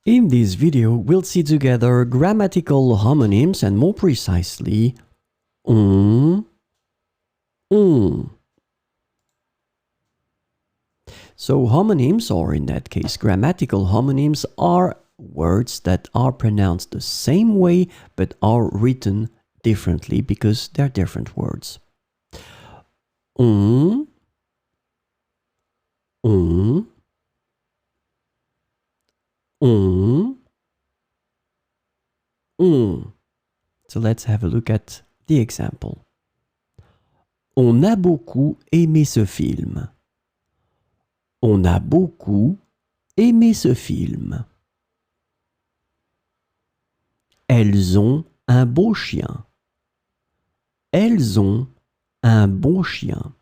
In this video, we'll see together grammatical homonyms and more precisely, on. So homonyms, or in that case grammatical homonyms, are words that are pronounced the same way but are written differently because they're different words. On. So let's have a look at the example. On a beaucoup aimé ce film. On a beaucoup aimé ce film. Elles ont un beau chien. Elles ont un bon chien.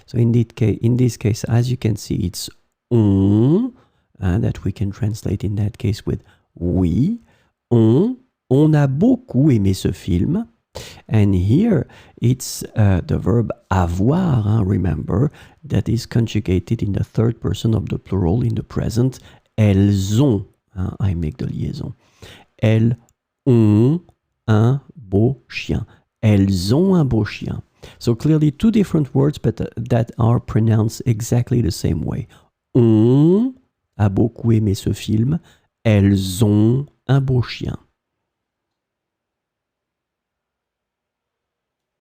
So in this case, as you can see, it's on, that we can translate in that case with oui. On a beaucoup aimé ce film. And here it's the verb avoir, remember, that is conjugated in the third person of the plural in the present. Elles ont, I make the liaison. Elles ont un beau chien. Elles ont un beau chien. So clearly two different words, but that are pronounced exactly the same way. On a beaucoup aimé ce film. Elles ont un beau chien.